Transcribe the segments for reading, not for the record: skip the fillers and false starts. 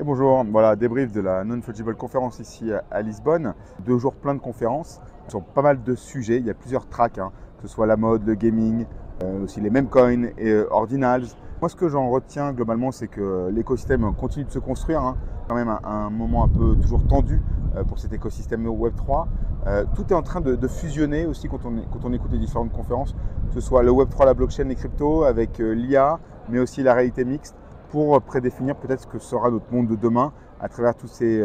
Bonjour, voilà, débrief de la Non-Fungible Conference ici à Lisbonne. 2 jours plein de conférences sur pas mal de sujets. Il y a plusieurs tracks, que ce soit la mode, le gaming, aussi les meme coins et ordinals. Moi, ce que j'en retiens globalement, c'est que l'écosystème continue de se construire. Quand même un moment un peu toujours tendu pour cet écosystème Web3. Tout est en train de fusionner aussi quand on écoute les différentes conférences, que ce soit le Web3, la blockchain, les cryptos, avec l'IA, mais aussi la réalité mixte, pour prédéfinir peut-être ce que sera notre monde de demain à travers tous ces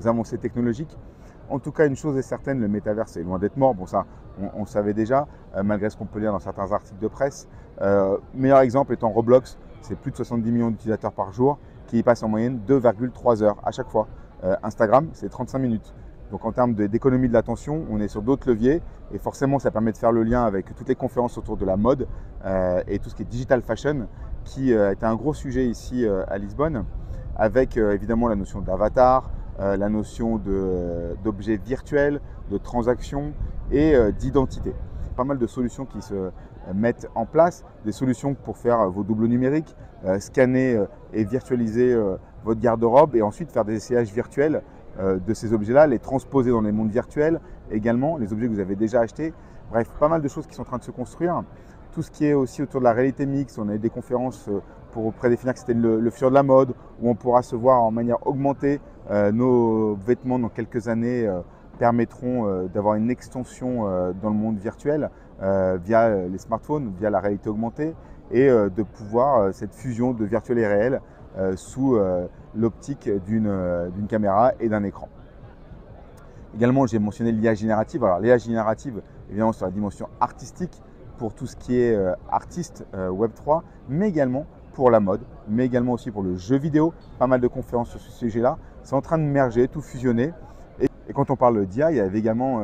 avancées technologiques. En tout cas, une chose est certaine, le métaverse est loin d'être mort. Bon, ça, on le savait déjà, malgré ce qu'on peut lire dans certains articles de presse. Meilleur exemple étant Roblox, c'est plus de 70 millions d'utilisateurs par jour qui y passent en moyenne 2,3 heures à chaque fois. Instagram, c'est 35 minutes. Donc en termes d'économie de l'attention, on est sur d'autres leviers et forcément ça permet de faire le lien avec toutes les conférences autour de la mode et tout ce qui est digital fashion qui était un gros sujet ici à Lisbonne avec évidemment la notion d'avatar, la notion d'objets virtuels, de transactions et d'identité. Pas mal de solutions qui se mettent en place, des solutions pour faire vos doubles numériques, scanner et virtualiser votre garde-robe et ensuite faire des essayages virtuels de ces objets-là, les transposer dans les mondes virtuels également, les objets que vous avez déjà achetés. Bref, pas mal de choses qui sont en train de se construire. Tout ce qui est aussi autour de la réalité mixte, on a eu des conférences pour prédéfinir que c'était le futur de la mode, où on pourra se voir en manière augmentée. Nos vêtements dans quelques années permettront d'avoir une extension dans le monde virtuel via les smartphones, via la réalité augmentée, et de pouvoir cette fusion de virtuel et réel sous l'optique d'une caméra et d'un écran. Également, j'ai mentionné l'IA générative. Alors, l'IA générative, évidemment, sur la dimension artistique, pour tout ce qui est artiste Web3, mais également pour la mode, mais également aussi pour le jeu vidéo. Pas mal de conférences sur ce sujet-là. C'est en train de merger, tout fusionner. Et quand on parle d'IA, il y avait également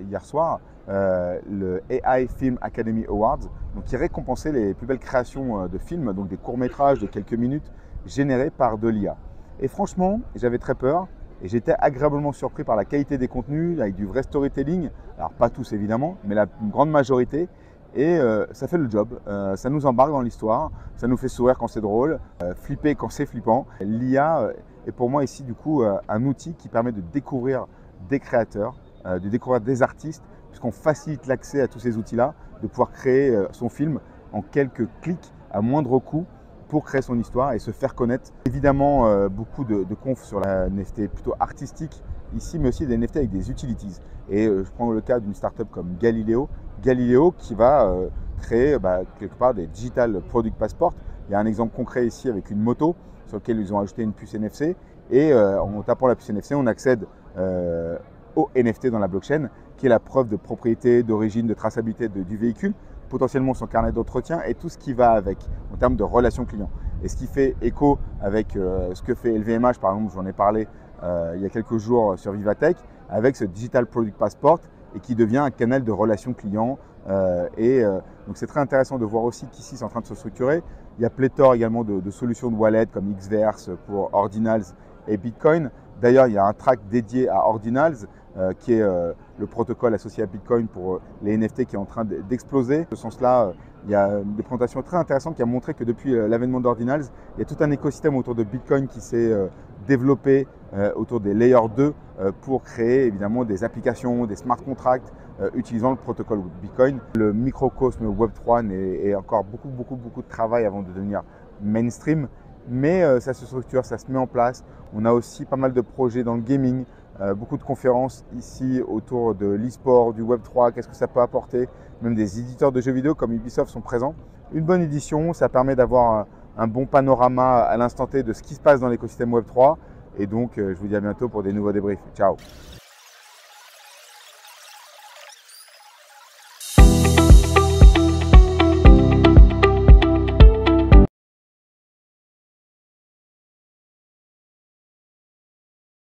hier soir le AI Film Academy Awards, donc qui récompensait les plus belles créations de films, donc des courts-métrages de quelques minutes générés par de l'IA. Et franchement, j'avais très peur et j'étais agréablement surpris par la qualité des contenus, avec du vrai storytelling. Alors pas tous évidemment, mais la grande majorité. Et ça fait le job, ça nous embarque dans l'histoire, ça nous fait sourire quand c'est drôle, flipper quand c'est flippant. L'IA est pour moi ici du coup un outil qui permet de découvrir des créateurs, de découvrir des artistes, puisqu'on facilite l'accès à tous ces outils-là, de pouvoir créer son film en quelques clics à moindre coût pour créer son histoire et se faire connaître. Évidemment, beaucoup de confs sur la NFT plutôt artistique ici, mais aussi des NFT avec des utilities. Et je prends le cas d'une startup comme Galileo qui va créer quelque part des Digital Product Passport. Il y a un exemple concret ici avec une moto sur lequel ils ont ajouté une puce NFC et en tapant la puce NFC, on accède au NFT dans la blockchain qui est la preuve de propriété, d'origine, de traçabilité du véhicule, potentiellement son carnet d'entretien et tout ce qui va avec en termes de relations clients. Et ce qui fait écho avec ce que fait LVMH, par exemple, j'en ai parlé il y a quelques jours sur Vivatech, avec ce Digital Product Passport et qui devient un canal de relations clients. Donc c'est très intéressant de voir aussi qu'ici c'est en train de se structurer. Il y a pléthore également de solutions de wallet comme Xverse pour Ordinals et Bitcoin. D'ailleurs, il y a un track dédié à Ordinals qui est le protocole associé à Bitcoin pour les NFT qui est en train d'exploser. Dans ce sens-là, il y a des présentations très intéressantes qui ont montré que depuis l'avènement d'Ordinals, il y a tout un écosystème autour de Bitcoin qui s'est développé autour des Layer 2 pour créer évidemment des applications, des smart contracts utilisant le protocole Bitcoin. Le microcosme Web3 est encore beaucoup de travail avant de devenir mainstream, mais ça se structure, ça se met en place. On a aussi pas mal de projets dans le gaming, beaucoup de conférences ici autour de l'e-sport, du Web3, qu'est-ce que ça peut apporter. Même des éditeurs de jeux vidéo comme Ubisoft sont présents. Une bonne édition, ça permet d'avoir un bon panorama à l'instant T de ce qui se passe dans l'écosystème Web3. Et donc, je vous dis à bientôt pour des nouveaux débriefs. Ciao!